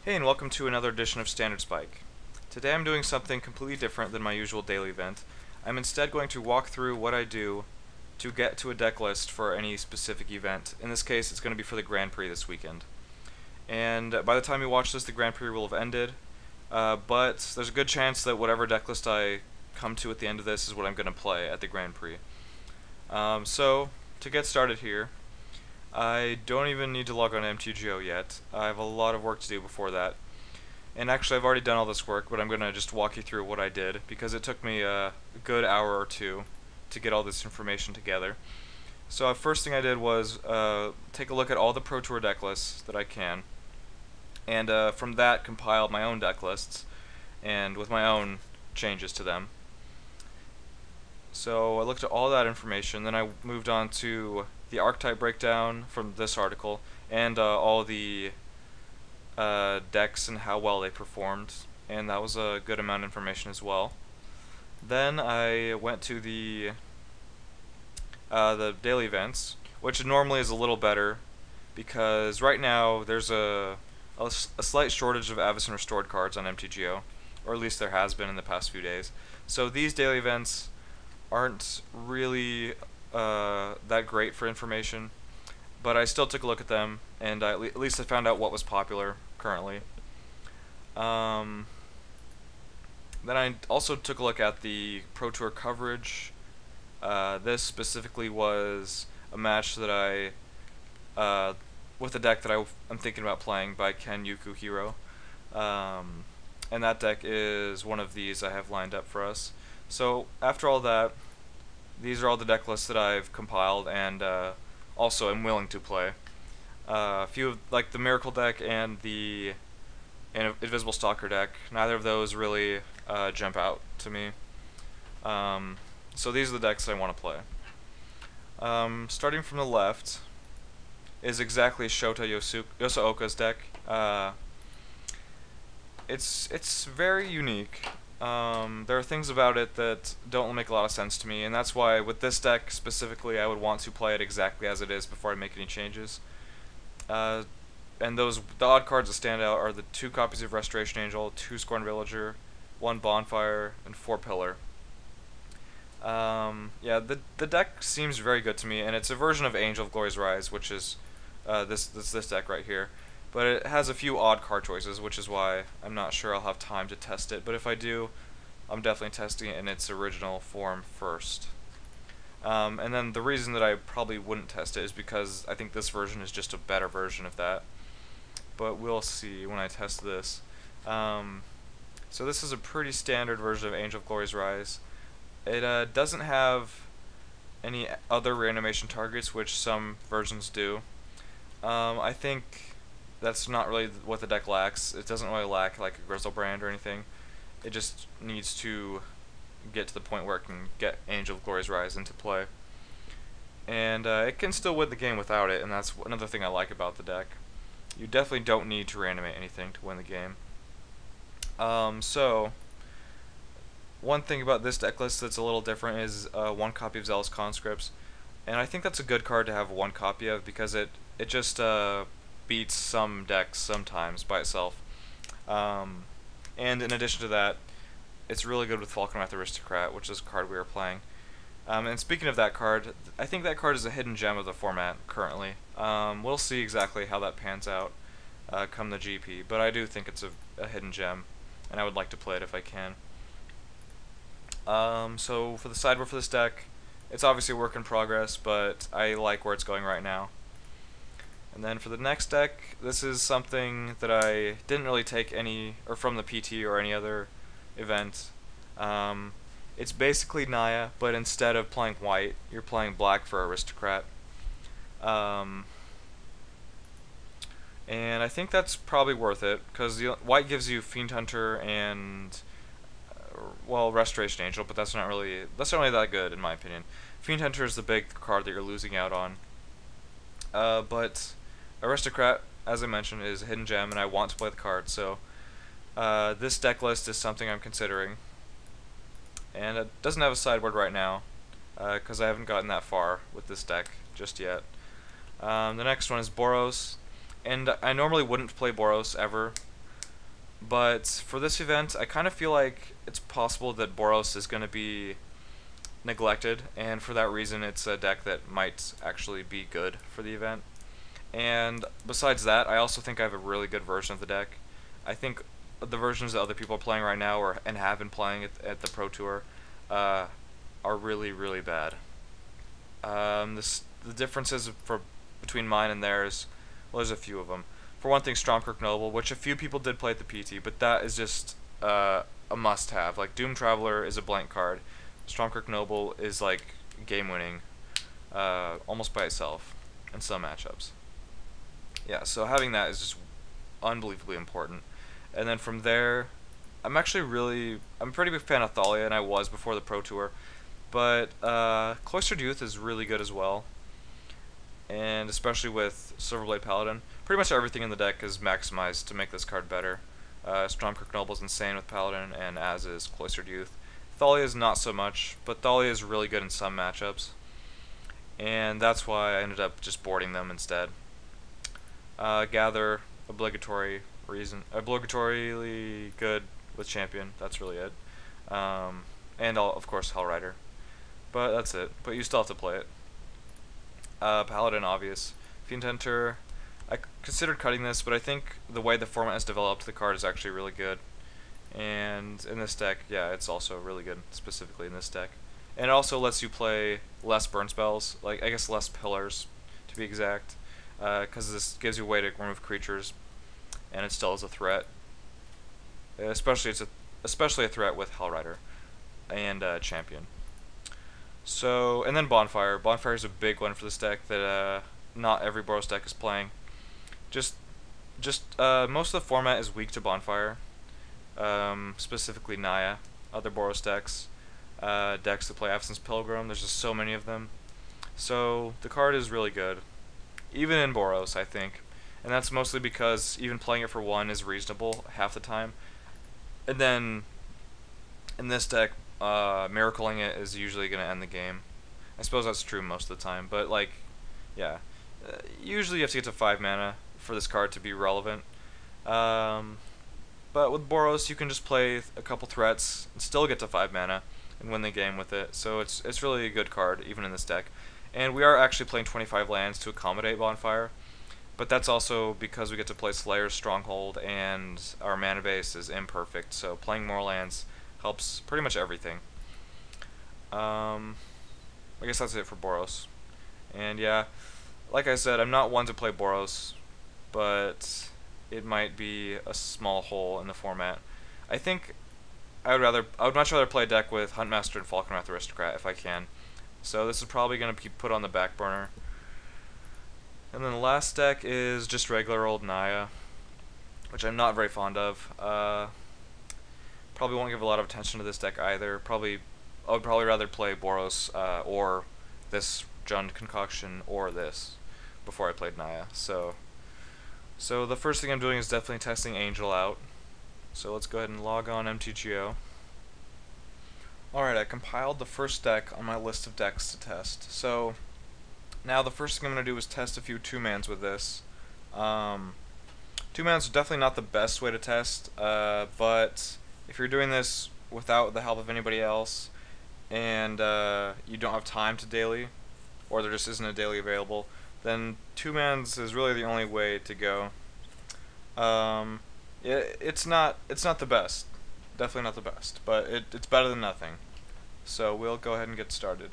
Hey, and welcome to another edition of Standard Spike. Today I'm doing something completely different than my usual daily event. I'm instead going to walk through what I do to get to a deck list for any specific event. In this case, it's going to be for the Grand Prix this weekend. And by the time you watch this, the Grand Prix will have ended. But there's a good chance that whatever deck list I come to at the end of this is what I'm going to play at the Grand Prix. So, to get started here, I don't even need to log on to MTGO yet. I have a lot of work to do before that. And actually, I've already done all this work, but I'm going to just walk you through what I did, because it took me a good hour or two to get all this information together. So first thing I did was take a look at all the Pro Tour deck lists that I can, and from that compiled my own deck lists, and with my own changes to them. So I looked at all that information, then I moved on to the archetype breakdown from this article, and all the decks and how well they performed, and that was a good amount of information as well. Then I went to the daily events, which normally is a little better, because right now there's a slight shortage of Avacyn Restored cards on MTGO, or at least there has been in the past few days. So these daily events aren't really that great for information, but I still took a look at them, and at least I found out what was popular currently. Um, then I also took a look at the Pro Tour coverage. This specifically was a match that with a deck that I'm thinking about playing by Ken Yuku Hiro. And that deck is one of these I have lined up for us. So after all that, these are all the deck lists that I've compiled and also am willing to play. A few of, like the Miracle deck and the Invisible Stalker deck, neither of those really jump out to me. So these are the decks I want to play. Starting from the left is exactly Shota Yosuoka's deck. It's very unique. There are things about it that don't make a lot of sense to me, and that's why with this deck specifically I would want to play it exactly as it is before I make any changes. And the odd cards that stand out are the 2 copies of Restoration Angel, 2 Scorn Villager, 1 Bonfire, and 4 Pillar. Yeah, the deck seems very good to me, and it's a version of Angel of Glory's Rise, which is this deck right here. But it has a few odd card choices, which is why I'm not sure I'll have time to test it. But if I do, I'm definitely testing it in its original form first. And then the reason that I probably wouldn't test it is because I think this version is just a better version of that. But we'll see when I test this. So this is a pretty standard version of Angel of Glory's Rise. It doesn't have any other reanimation targets, which some versions do. I think that's not really what the deck lacks. It doesn't really lack like a Grizzlebrand or anything. It just needs to get to the point where it can get Angel of Glory's Rise into play. And it can still win the game without it, and that's another thing I like about the deck. You definitely don't need to reanimate anything to win the game. So one thing about this deck list that's a little different is 1 copy of Zealous Conscripts, and I think that's a good card to have 1 copy of because it just beats some decks sometimes by itself. And in addition to that, it's really good with Falconwrath Aristocrat, which is a card we are playing. And speaking of that card, I think that card is a hidden gem of the format currently. We'll see exactly how that pans out come the GP, but I do think it's a hidden gem, and I would like to play it if I can. So for the sideboard for this deck, it's obviously a work in progress, but I like where it's going right now. And then for the next deck, this is something that I didn't really take from the PT or any other event. It's basically Naya, but instead of playing white, you're playing black for Aristocrat. And I think that's probably worth it, because white gives you Fiend Hunter and well, Restoration Angel, but that's not really that good in my opinion. Fiend Hunter is the big card that you're losing out on. But Aristocrat, as I mentioned, is a hidden gem, and I want to play the card, so this deck list is something I'm considering. And it doesn't have a sideboard right now, because I haven't gotten that far with this deck just yet. The next one is Boros, and I normally wouldn't play Boros ever, But for this event, I kind of feel like it's possible that Boros is going to be neglected, and for that reason, it's a deck that might actually be good for the event. And besides that, I also think I have a really good version of the deck. I think the versions that other people are playing right now and have been playing at the Pro Tour uh, are really, really bad. The differences between mine and theirs, well, there's a few of them. For one thing, Stormkirk Noble, which a few people did play at the PT, but that is just a must-have. Like Doom Traveler is a blank card. Stormkirk Noble is like game-winning, almost by itself in some matchups. Yeah, so having that is just unbelievably important. And then from there, I'm a pretty big fan of Thalia, and I was before the Pro Tour. But Cloistered Youth is really good as well, and especially with Silverblade Paladin. Pretty much everything in the deck is maximized to make this card better. Stormkirk Noble is insane with Paladin, and as is Cloistered Youth. Thalia is not so much, but Thalia is really good in some matchups, and that's why I ended up just boarding them instead. Gather, obligatorily good with Champion, that's really it. And of course Hellrider. But that's it. But you still have to play it. Paladin, obvious. Fiend Hunter, I considered cutting this, but I think the way the format has developed, the card is actually really good. And in this deck, yeah, it's also really good, specifically in this deck. And it also lets you play less burn spells, like, I guess less pillars, to be exact. Because this gives you a way to remove creatures, and it still is a threat. Especially a threat with Hellrider and Champion. So, and then Bonfire. Bonfire is a big one for this deck that not every Boros deck is playing. Just, most of the format is weak to Bonfire. Specifically Naya. Other Boros decks. Decks that play Absence Pilgrim. There's just so many of them. So, the card is really good. Even in Boros, I think. And that's mostly because even playing it for one is reasonable half the time. And then, in this deck, miracling it is usually going to end the game. I suppose that's true most of the time, but like, yeah. Usually you have to get to 5 mana for this card to be relevant. But with Boros, you can just play a couple threats and still get to 5 mana and win the game with it. So it's really a good card, even in this deck. And we are actually playing 25 lands to accommodate Bonfire. But that's also because we get to play Slayer's Stronghold and our mana base is imperfect. So playing more lands helps pretty much everything. I guess that's it for Boros. And yeah, like I said, I'm not one to play Boros, but it might be a small hole in the format. I think I would much rather play a deck with Huntmaster and Falconwrath Aristocrat if I can. So this is probably going to be put on the back burner. And then the last deck is just regular old Naya, which I'm not very fond of. Probably won't give a lot of attention to this deck either. I would probably rather play Boros or this Jund concoction or this before I played Naya. So the first thing I'm doing is definitely testing Angel out. So let's go ahead and log on MTGO. Alright, I compiled the first deck on my list of decks to test. So now the first thing I'm going to do is test a few 2-mans with this. 2-mans are definitely not the best way to test, but if you're doing this without the help of anybody else and you don't have time to daily, or there just isn't a daily available, then 2-mans is really the only way to go. It's not the best, definitely not the best, but it's better than nothing. So we'll go ahead and get started.